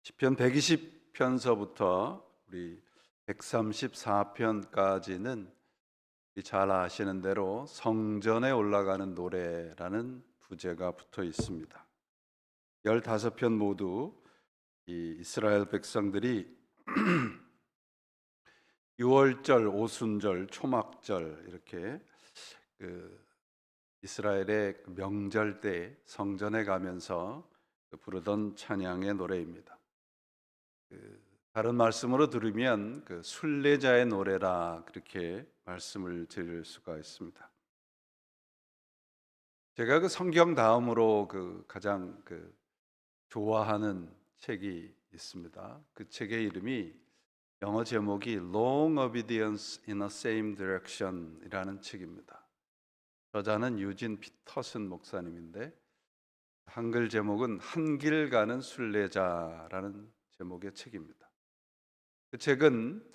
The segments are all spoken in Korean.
시편 120편서부터 우리 134편까지는 잘 아시는 대로 성전에 올라가는 노래라는 부제가 붙어 있습니다. 15편 모두 이 이스라엘 백성들이 유월절, 오순절, 초막절 이렇게 그 이스라엘의 명절 때 성전에 가면서 부르던 찬양의 노래입니다. 다른 말씀으로 들으면 순례자의 노래라 그렇게 말씀을 드릴 수가 있습니다. 제가 성경 다음으로 가장 좋아하는 책이 있습니다. 그 책의 이름이 영어 제목이 Long Obedience in the Same Direction이라는 책입니다. 저자는 유진 피터슨 목사님인데 한글 제목은 한 길 가는 순례자라는 제목의 책입니다. 그 책은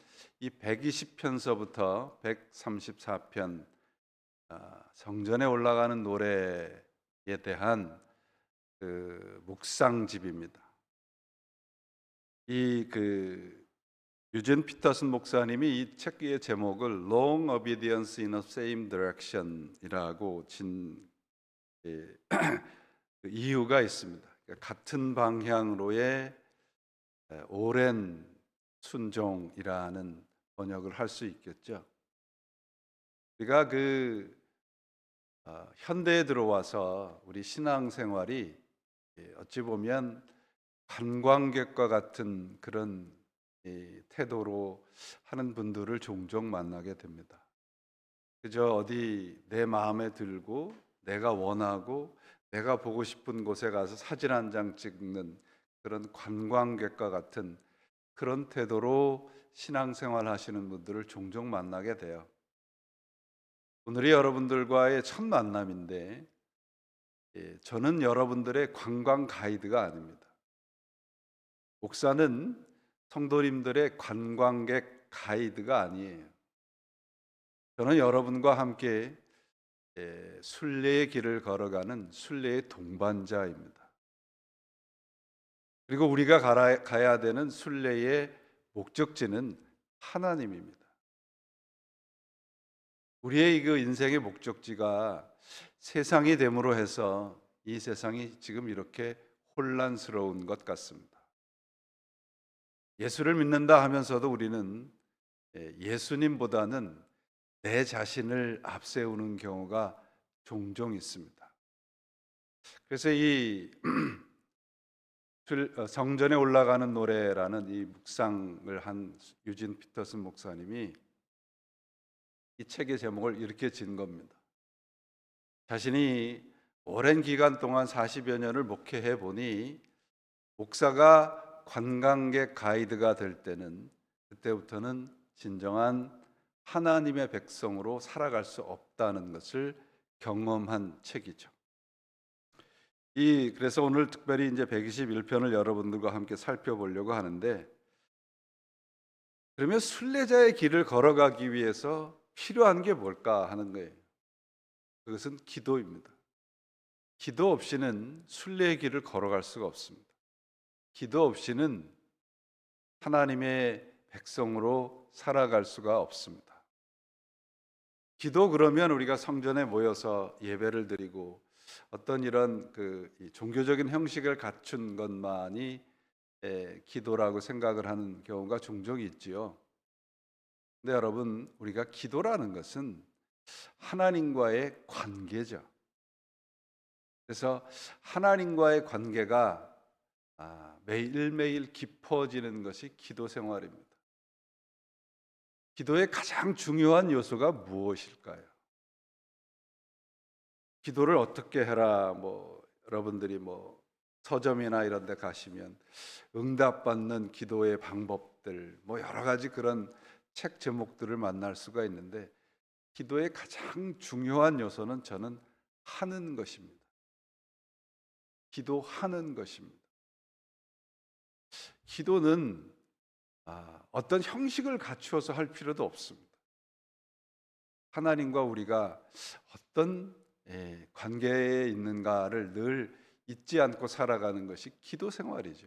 이 120편서부터 134편 성전에 올라가는 노래에 대한 묵상집입니다. 이 유진 피터슨 목사님이 이 책의 제목을 Long Obedience in the Same Direction이라고 진 그 이유가 있습니다. 그러니까 같은 방향으로의 오랜 순종이라는 번역을 할 수 있겠죠. 우리가 현대에 들어와서 우리 신앙생활이 어찌 보면 관광객과 같은 그런 태도로 하는 분들을 종종 만나게 됩니다. 그저 어디 내 마음에 들고 내가 원하고 내가 보고 싶은 곳에 가서 사진 한 장 찍는 그런 관광객과 같은 그런 태도로 신앙생활 하시는 분들을 종종 만나게 돼요. 오늘이 여러분들과의 첫 만남인데 저는 여러분들의 관광 가이드가 아닙니다. 목사는 성도님들의 관광객 가이드가 아니에요. 저는 여러분과 함께 순례의 길을 걸어가는 순례의 동반자입니다. 그리고 우리가 가야 되는 순례의 목적지는 하나님입니다. 우리의 인생의 목적지가 세상이 됨으로 해서 이 세상이 지금 이렇게 혼란스러운 것 같습니다. 예수를 믿는다 하면서도 우리는 예수님보다는 내 자신을 앞세우는 경우가 종종 있습니다. 그래서 이 성전에 올라가는 노래라는 이 묵상을 한 유진 피터슨 목사님이 이 책의 제목을 이렇게 지은 겁니다. 자신이 오랜 기간 동안 40여 년을 목회해 보니 목사가 관광객 가이드가 될 때는 그때부터는 진정한 하나님의 백성으로 살아갈 수 없다는 것을 경험한 책이죠. 그래서 오늘 특별히 이제 121편을 여러분들과 함께 살펴보려고 하는데, 그러면 순례자의 길을 걸어가기 위해서 필요한 게 뭘까 하는 거예요. 그것은 기도입니다. 기도 없이는 순례의 길을 걸어갈 수가 없습니다. 기도 없이는 하나님의 백성으로 살아갈 수가 없습니다. 기도 그러면 우리가 성전에 모여서 예배를 드리고 어떤 이런 종교적인 형식을 갖춘 것만이 기도라고 생각을 하는 경우가 종종 있지요. 근데 여러분, 우리가 기도라는 것은 하나님과의 관계죠. 그래서 하나님과의 관계가 매일매일 깊어지는 것이 기도 생활입니다. 기도의 가장 중요한 요소가 무엇일까요? 기도를 어떻게 해라, 여러분들이 서점이나 이런 데 가시면 응답받는 기도의 방법들, 여러 가지 그런 책 제목들을 만날 수가 있는데, 기도의 가장 중요한 요소는 저는 하는 것입니다. 기도하는 것입니다. 기도는 어떤 형식을 갖추어서 할 필요도 없습니다. 하나님과 우리가 어떤 관계에 있는가를 늘 잊지 않고 살아가는 것이 기도 생활이죠.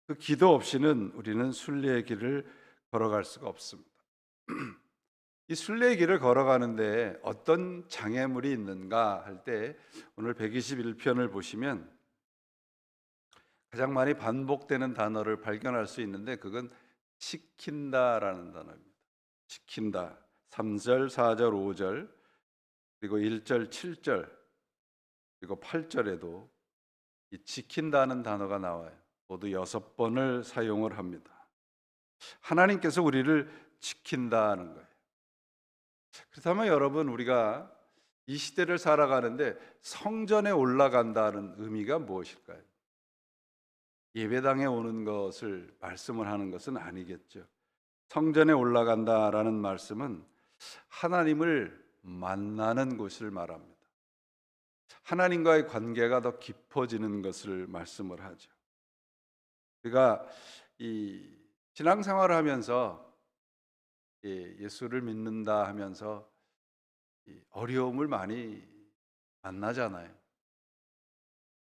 그 기도 없이는 우리는 순례의 길을 걸어갈 수가 없습니다. 이 순례의 길을 걸어가는데 어떤 장애물이 있는가 할 때 오늘 121편을 보시면 가장 많이 반복되는 단어를 발견할 수 있는데 그건 지킨다라는 단어입니다. 지킨다. 3절, 4절, 5절 그리고 1절, 7절 그리고 8절에도 이 지킨다는 단어가 나와요. 모두 6번을 사용을 합니다. 하나님께서 우리를 지킨다는 거예요. 그렇다면 여러분 우리가 이 시대를 살아가는데 성전에 올라간다는 의미가 무엇일까요? 예배당에 오는 것을 말씀을 하는 것은 아니겠죠. 성전에 올라간다라는 말씀은 하나님을 만나는 곳을 말합니다. 하나님과의 관계가 더 깊어지는 것을 말씀을 하죠. 우리가 이 신앙생활을 하면서 예수를 믿는다 하면서 어려움을 많이 만나잖아요.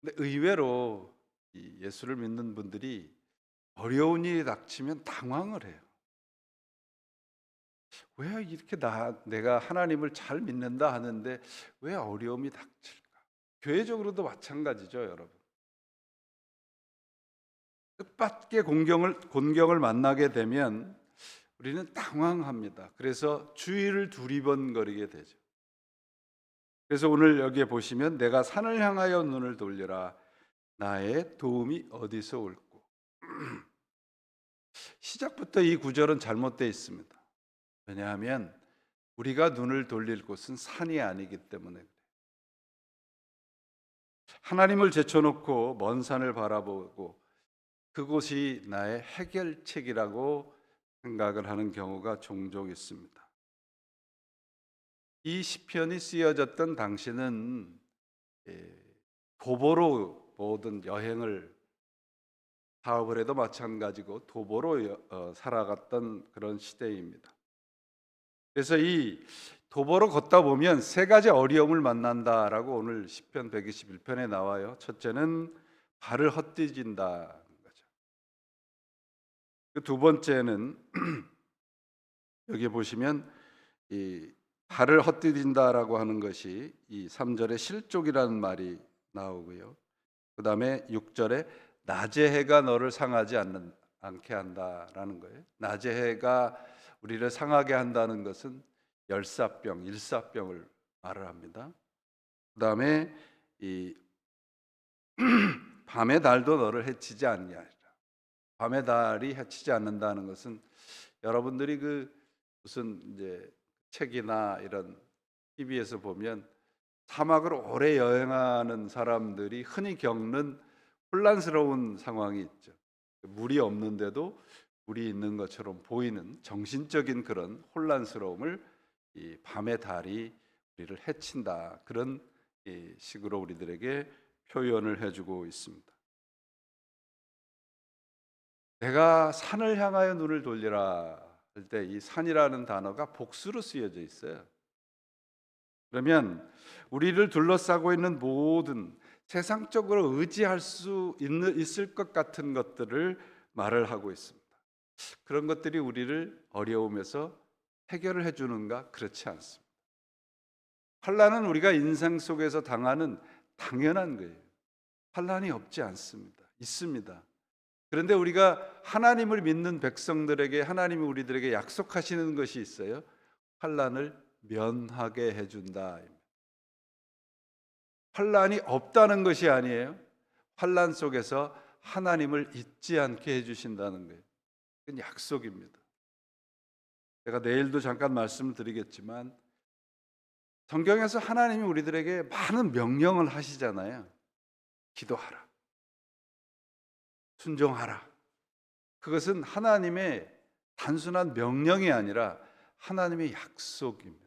근데 의외로 이 예수를 믿는 분들이 어려운 일이 닥치면 당황을 해요. 왜 이렇게 내가 하나님을 잘 믿는다 하는데 왜 어려움이 닥칠까? 교회적으로도 마찬가지죠, 여러분. 뜻밖의 곤경을 만나게 되면 우리는 당황합니다. 그래서 주위를 두리번거리게 되죠. 그래서 오늘 여기에 보시면 내가 산을 향하여 눈을 돌려라. 나의 도움이 어디서 올꼬. 시작부터 이 구절은 잘못되어 있습니다. 왜냐하면 우리가 눈을 돌릴 곳은 산이 아니기 때문에 그래요. 하나님을 제쳐놓고 먼 산을 바라보고 그곳이 나의 해결책이라고 생각을 하는 경우가 종종 있습니다. 이 시편이 쓰여졌던 당시는 도보로 모든 여행을 사업을 해도 마찬가지고 도보로 살아갔던 그런 시대입니다. 그래서 이 도보로 걷다 보면 세 가지 어려움을 만난다라고 오늘 시편 121편에 나와요. 첫째는 발을 헛디딘다는 거죠. 그 두 번째는 여기 보시면 이 발을 헛디딘다라고 하는 것이 이 3절에 실족이라는 말이 나오고요. 그다음에 6절에 낮의 해가 너를 상하지 않게 한다라는 거예요. 낮의 해가 우리를 상하게 한다는 것은 열사병, 일사병을 말을 합니다. 그다음에 이 밤의 달도 너를 해치지 않냐리라. 밤의 달이 해치지 않는다는 것은 여러분들이 그 무슨 이제 책이나 이런 TV에서 보면 사막을 오래 여행하는 사람들이 흔히 겪는 혼란스러운 상황이 있죠. 물이 없는데도 물이 있는 것처럼 보이는 정신적인 그런 혼란스러움을 이 밤의 달이 우리를 해친다. 그런 식으로 우리들에게 표현을 해주고 있습니다. 내가 산을 향하여 눈을 돌리라 할 때 이 산이라는 단어가 복수로 쓰여져 있어요. 그러면 우리를 둘러싸고 있는 모든 세상적으로 의지할 수 있을 것 같은 것들을 말을 하고 있습니다. 그런 것들이 우리를 어려움에서 해결을 해주는가? 그렇지 않습니다. 환난은 우리가 인생 속에서 당하는 당연한 거예요. 환난이 없지 않습니다. 있습니다. 그런데 우리가 하나님을 믿는 백성들에게 하나님이 우리들에게 약속하시는 것이 있어요. 환난을 면하게 해준다. 환난이 없다는 것이 아니에요. 환난 속에서 하나님을 잊지 않게 해주신다는 거예요. 그건 약속입니다. 제가 내일도 잠깐 말씀드리겠지만 성경에서 하나님이 우리들에게 많은 명령을 하시잖아요. 기도하라. 순종하라. 그것은 하나님의 단순한 명령이 아니라 하나님의 약속입니다.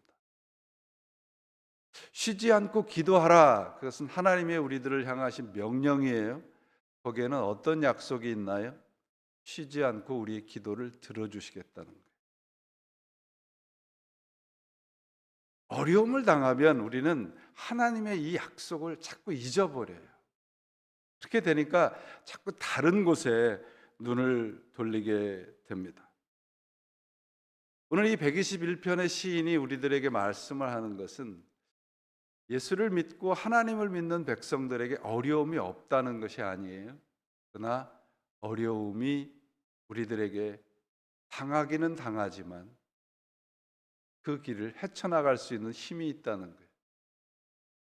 쉬지 않고 기도하라. 그것은 하나님의 우리들을 향하신 명령이에요. 거기에는 어떤 약속이 있나요? 쉬지 않고 우리의 기도를 들어주시겠다는 거예요. 어려움을 당하면 우리는 하나님의 이 약속을 자꾸 잊어버려요. 그렇게 되니까 자꾸 다른 곳에 눈을 돌리게 됩니다. 오늘 이 121편의 시인이 우리들에게 말씀을 하는 것은 예수를 믿고 하나님을 믿는 백성들에게 어려움이 없다는 것이 아니에요. 그러나 어려움이 우리들에게 당하기는 당하지만 그 길을 헤쳐나갈 수 있는 힘이 있다는 거예요.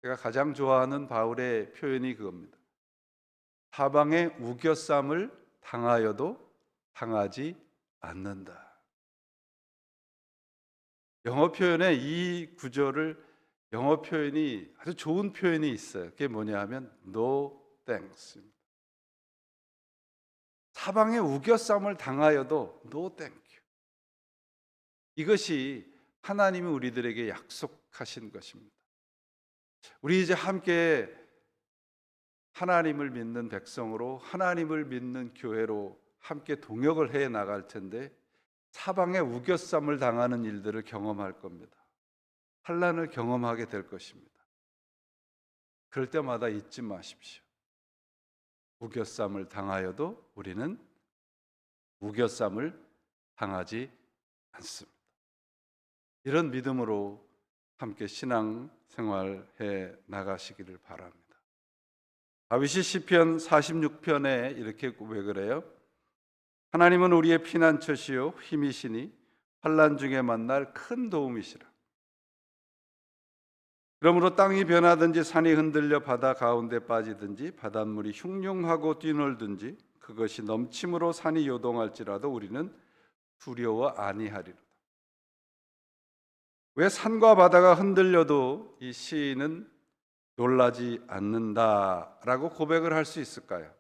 제가 가장 좋아하는 바울의 표현이 그겁니다. 사방에 우겨쌈을 당하여도 당하지 않는다. 영어 표현에 이 구절을 영어 표현이 아주 좋은 표현이 있어요. 그게 뭐냐 하면 no thanks. 사방에 우겨쌈을 당하여도 no thank you. 이것이 하나님이 우리들에게 약속하신 것입니다. 우리 이제 함께 하나님을 믿는 백성으로 하나님을 믿는 교회로 함께 동역을 해 나갈 텐데 사방에 우겨쌈을 당하는 일들을 경험할 겁니다. 환난을 경험하게 될 것입니다. 그럴 때마다 잊지 마십시오. 우겨쌈을 당하여도 우리는 우겨쌈을 당하지 않습니다. 이런 믿음으로 함께 신앙 생활해 나가시기를 바랍니다. 다윗이 시편 46편에 이렇게 고백을 해요. 하나님은 우리의 피난처시요 힘이시니 환난 중에 만날 큰 도움이시라. 그러므로 땅이 변하든지 산이 흔들려 바다 가운데 빠지든지 바닷물이 흉흉하고 뛰놀든지 그것이 넘침으로 산이 요동할지라도 우리는 두려워 아니하리로다. 왜 산과 바다가 흔들려도 이 시인은 놀라지 않는다라고 고백을 할 수 있을까요?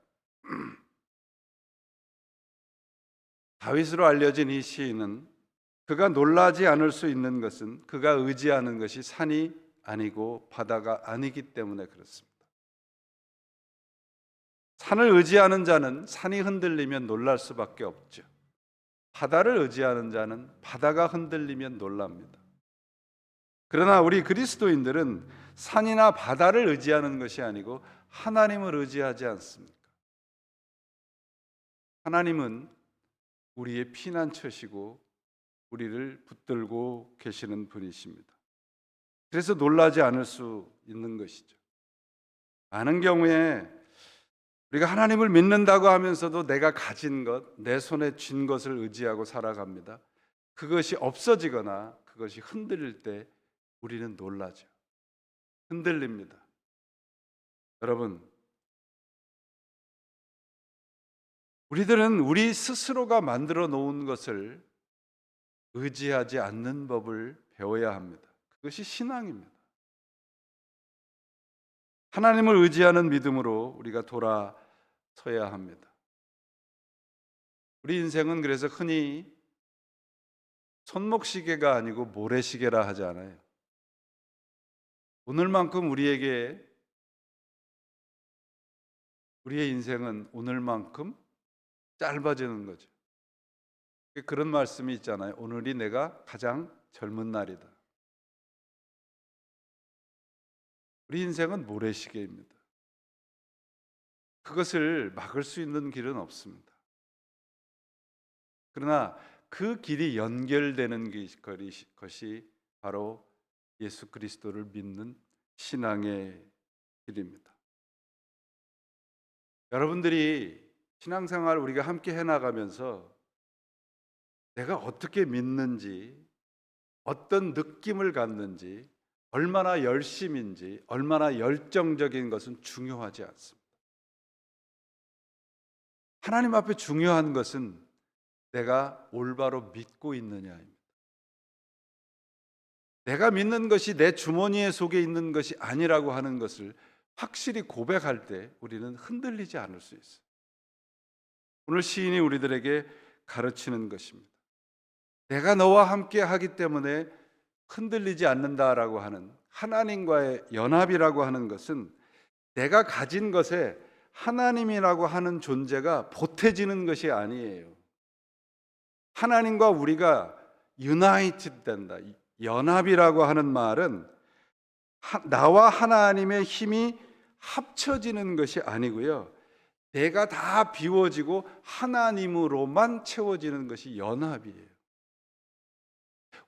다윗으로 알려진 이 시인은 그가 놀라지 않을 수 있는 것은 그가 의지하는 것이 산이 아니고 바다가 아니기 때문에 그렇습니다. 산을 의지하는 자는 산이 흔들리면 놀랄 수밖에 없죠. 바다를 의지하는 자는 바다가 흔들리면 놀랍니다. 그러나 우리 그리스도인들은 산이나 바다를 의지하는 것이 아니고 하나님을 의지하지 않습니까? 하나님은 우리의 피난처시고 우리를 붙들고 계시는 분이십니다. 그래서 놀라지 않을 수 있는 것이죠. 많은 경우에 우리가 하나님을 믿는다고 하면서도 내가 가진 것, 내 손에 쥔 것을 의지하고 살아갑니다. 그것이 없어지거나 그것이 흔들릴 때 우리는 놀라죠. 흔들립니다. 여러분, 우리들은 우리 스스로가 만들어 놓은 것을 의지하지 않는 법을 배워야 합니다. 그것이 신앙입니다. 하나님을 의지하는 믿음으로 우리가 돌아서야 합니다. 우리 인생은 그래서 흔히 손목시계가 아니고 모래시계라 하지 않아요. 오늘만큼 우리의 인생은 오늘만큼 짧아지는 거죠. 그런 말씀이 있잖아요. 오늘이 내가 가장 젊은 날이다. 우리 인생은 모래시계입니다. 그것을 막을 수 있는 길은 없습니다. 그러나 그 길이 연결되는 것이 바로 예수 그리스도를 믿는 신앙의 길입니다. 여러분들이 신앙생활 우리가 함께 해나가면서 내가 어떻게 믿는지, 어떤 느낌을 갖는지, 얼마나 열심인지, 얼마나 열정적인 것은 중요하지 않습니다. 하나님 앞에 중요한 것은 내가 올바로 믿고 있느냐입니다. 내가 믿는 것이 내 주머니에 속에 있는 것이 아니라고 하는 것을 확실히 고백할 때 우리는 흔들리지 않을 수 있어요. 오늘 시인이 우리들에게 가르치는 것입니다. 내가 너와 함께 하기 때문에 흔들리지 않는다라고 하는 하나님과의 연합이라고 하는 것은 내가 가진 것에 하나님이라고 하는 존재가 보태지는 것이 아니에요. 하나님과 우리가 유나이티드 된다. 연합이라고 하는 말은 나와 하나님의 힘이 합쳐지는 것이 아니고요. 내가 다 비워지고 하나님으로만 채워지는 것이 연합이에요.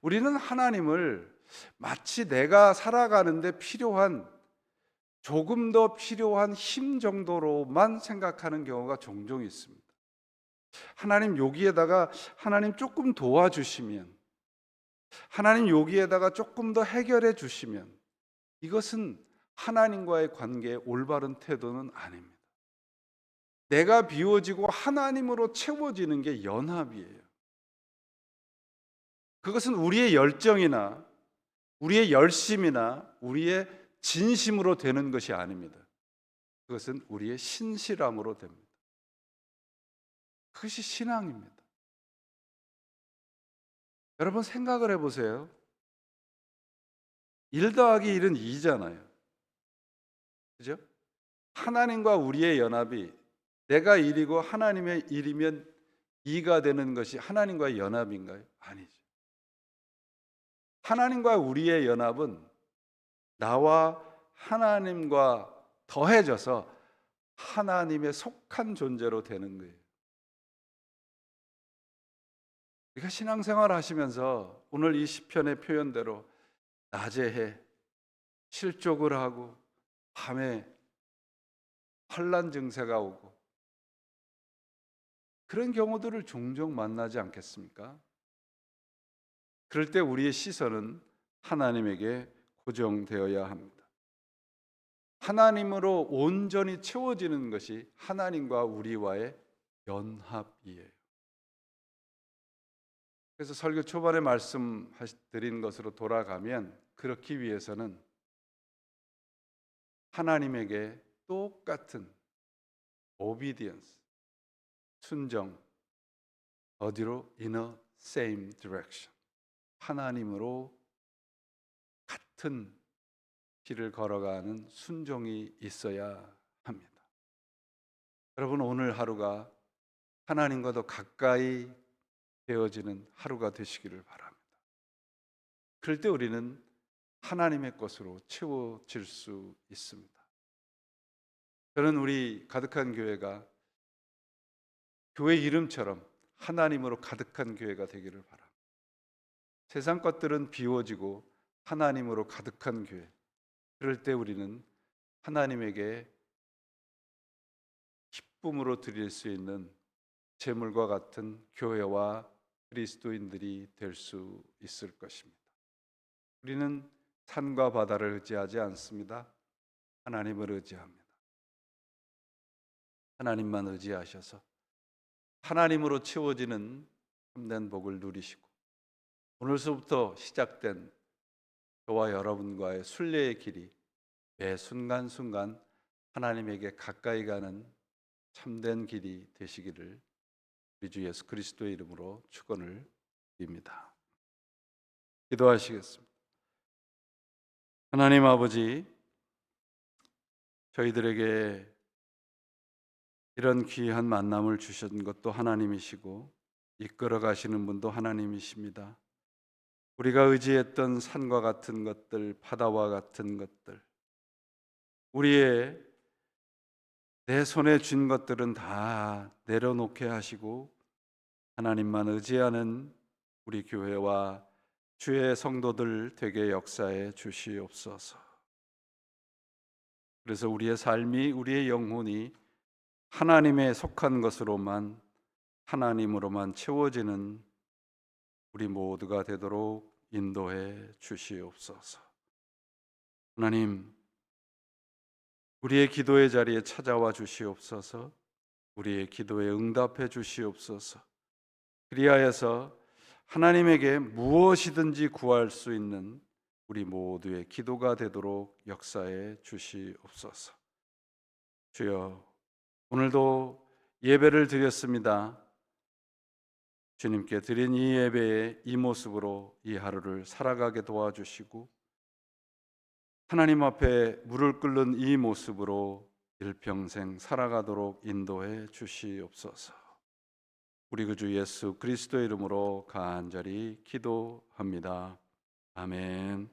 우리는 하나님을 마치 내가 살아가는데 필요한, 조금 더 필요한 힘 정도로만 생각하는 경우가 종종 있습니다. 하나님 여기에다가 하나님 조금 도와주시면, 하나님 여기에다가 조금 더 해결해 주시면, 이것은 하나님과의 관계의 올바른 태도는 아닙니다. 내가 비워지고 하나님으로 채워지는 게 연합이에요. 그것은 우리의 열정이나 우리의 열심이나 우리의 진심으로 되는 것이 아닙니다. 그것은 우리의 신실함으로 됩니다. 그것이 신앙입니다. 여러분 생각을 해보세요. 1 더하기 1은 2잖아요. 그죠? 하나님과 우리의 연합이, 내가 1이고 하나님의 1이면 2가 되는 것이 하나님과의 연합인가요? 아니죠. 하나님과 우리의 연합은 나와 하나님과 더해져서 하나님의 속한 존재로 되는 거예요. 우리가 신앙생활 하시면서 오늘 이 시편의 표현대로 낮에 해, 실족을 하고 밤에 환난 증세가 오고 그런 경우들을 종종 만나지 않겠습니까? 그럴 때 우리의 시선은 하나님에게 고정되어야 합니다. 하나님으로 온전히 채워지는 것이 하나님과 우리와의 연합이에요. 그래서 설교 초반에 말씀드린 것으로 돌아가면, 그렇기 위해서는 하나님에게 똑같은 obedience, 순종, 어디로? in a same direction, 하나님으로 같은 길을 걸어가는 순종이 있어야 합니다. 여러분 오늘 하루가 하나님과 더 가까이 되어지는 하루가 되시기를 바랍니다. 그럴 때 우리는 하나님의 것으로 채워질 수 있습니다. 저는 우리 가득한 교회가 교회 이름처럼 하나님으로 가득한 교회가 되기를 바랍니다. 세상 것들은 비워지고 하나님으로 가득한 교회, 그럴 때 우리는 하나님에게 기쁨으로 드릴 수 있는 재물과 같은 교회와 그리스도인들이 될 수 있을 것입니다. 우리는 산과 바다를 의지하지 않습니다. 하나님을 의지합니다. 하나님만 의지하셔서 하나님으로 채워지는 참된 복을 누리시고, 오늘서부터 시작된 저와 여러분과의 순례의 길이 매 순간순간 하나님에게 가까이 가는 참된 길이 되시기를 우리 주 예수 그리스도의 이름으로 축원을 드립니다. 기도하시겠습니다. 하나님 아버지, 저희들에게 이런 귀한 만남을 주신 것도 하나님이시고 이끌어 가시는 분도 하나님이십니다. 우리가 의지했던 산과 같은 것들, 바다와 같은 것들, 우리의 내 손에 쥔 것들은 다 내려놓게 하시고 하나님만 의지하는 우리 교회와 주의 성도들 되게 역사해 주시옵소서. 그래서 우리의 삶이, 우리의 영혼이 하나님에 속한 것으로만, 하나님으로만 채워지는 우리 모두가 되도록 인도해 주시옵소서. 하나님, 우리의 기도의 자리에 찾아와 주시옵소서. 우리의 기도에 응답해 주시옵소서. 그리하여서 하나님에게 무엇이든지 구할 수 있는 우리 모두의 기도가 되도록 역사해 주시옵소서. 주여, 오늘도 예배를 드렸습니다. 주님께 드린 이 예배의 이 모습으로 이 하루를 살아가게 도와주시고, 하나님 앞에 무릎 꿇는 이 모습으로 일평생 살아가도록 인도해 주시옵소서. 우리 구주 예수 그리스도의 이름으로 간절히 기도합니다. 아멘.